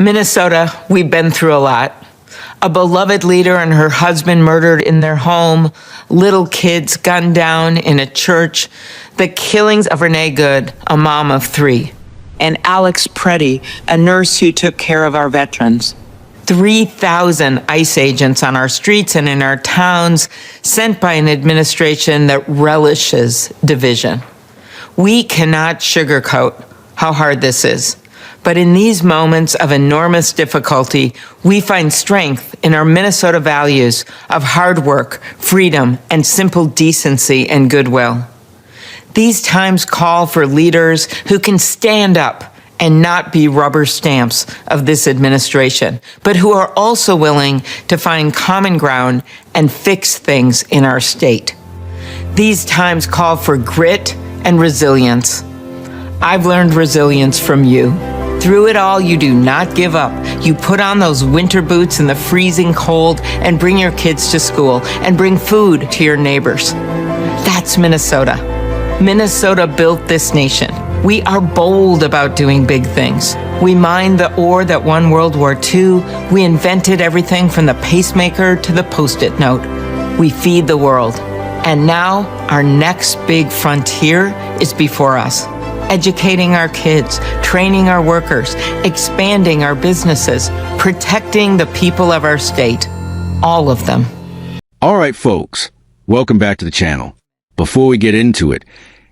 Minnesota, we've been through a lot. A beloved leader and her husband murdered in their home, little kids gunned down in a church, the killings of Renee Good, a mom of 3. And Alex Preddy, a nurse who took care of our veterans. 3,000 ICE agents on our streets and in our towns, sent by an administration that relishes division. We cannot sugarcoat how hard this is. But in these moments of enormous difficulty, we find strength in our Minnesota values of hard work, freedom, and simple decency and goodwill. These times call for leaders who can stand up and not be rubber stamps of this administration, but who are also willing to find common ground and fix things in our state. These times call for grit and resilience. I've learned resilience from you. Through it all, you do not give up. You put on those winter boots in the freezing cold and bring your kids to school and bring food to your neighbors. That's Minnesota. Minnesota built this nation. We are bold about doing big things. We mined the ore that won World War II. We invented everything from the pacemaker to the Post-it note. We feed the world. And now our next big frontier is before us. Educating our kids, training our workers, expanding our businesses, protecting the people of our state. All of them. All right, folks, welcome back to the channel. Before we get into it,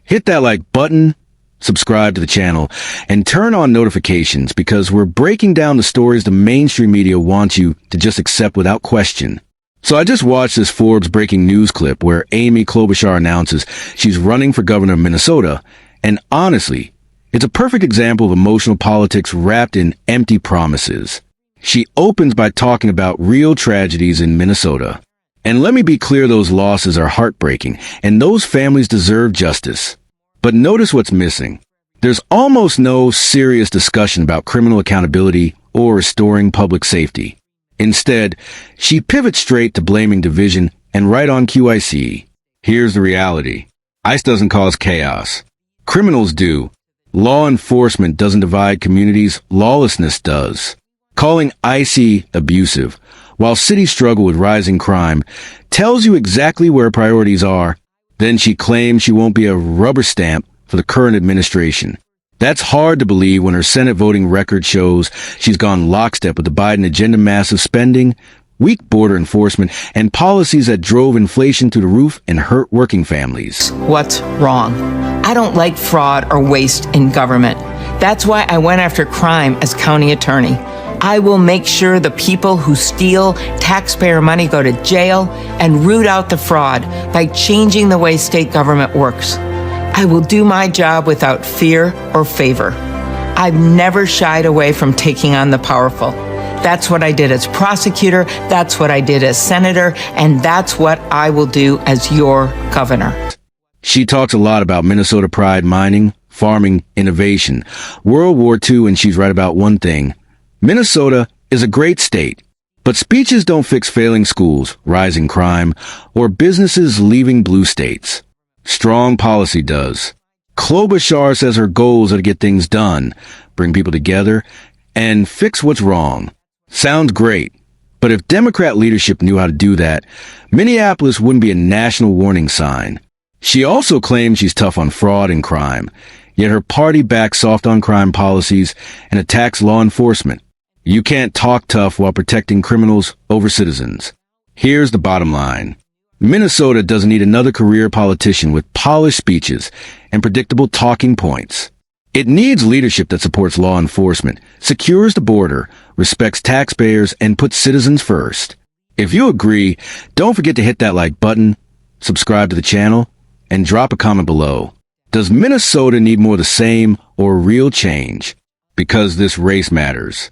hit that like button, subscribe to the channel, and turn on notifications because we're breaking down the stories the mainstream media wants you to just accept without question. So I just watched this Forbes Breaking news clip where Amy Klobuchar announces she's running for governor of Minnesota. And honestly, it's a perfect example of emotional politics wrapped in empty promises. She opens by talking about real tragedies in Minnesota. And let me be clear, those losses are heartbreaking, and those families deserve justice. But notice what's missing. There's almost no serious discussion about criminal accountability or restoring public safety. Instead, she pivots straight to blaming division and right on QIC. Here's the reality. ICE doesn't cause chaos. Criminals do. Law enforcement doesn't divide communities, lawlessness does. Calling ICE abusive, while cities struggle with rising crime, tells you exactly where priorities are. Then she claims she won't be a rubber stamp for the current administration. That's hard to believe when her Senate voting record shows she's gone lockstep with the Biden agenda: massive spending, weak border enforcement, and policies that drove inflation through the roof and hurt working families. What's wrong? I don't like fraud or waste in government. That's why I went after crime as county attorney. I will make sure the people who steal taxpayer money go to jail and root out the fraud by changing the way state government works. I will do my job without fear or favor. I've never shied away from taking on the powerful. That's what I did as prosecutor, that's what I did as senator, and that's what I will do as your governor. She talks a lot about Minnesota pride, mining, farming, innovation, World War II, and she's right about one thing. Minnesota is a great state, but speeches don't fix failing schools, rising crime, or businesses leaving blue states. Strong policy does. Klobuchar says her goals are to get things done, bring people together, and fix what's wrong. Sounds great, but if Democrat leadership knew how to do that, Minneapolis wouldn't be a national warning sign. She also claims she's tough on fraud and crime, yet her party backs soft on crime policies and attacks law enforcement. You can't talk tough while protecting criminals over citizens. Here's the bottom line. Minnesota doesn't need another career politician with polished speeches and predictable talking points. It needs leadership that supports law enforcement, secures the border, respects taxpayers, and puts citizens first. If you agree, don't forget to hit that like button, subscribe to the channel, and drop a comment below. Does Minnesota need more of the same or real change? Because this race matters.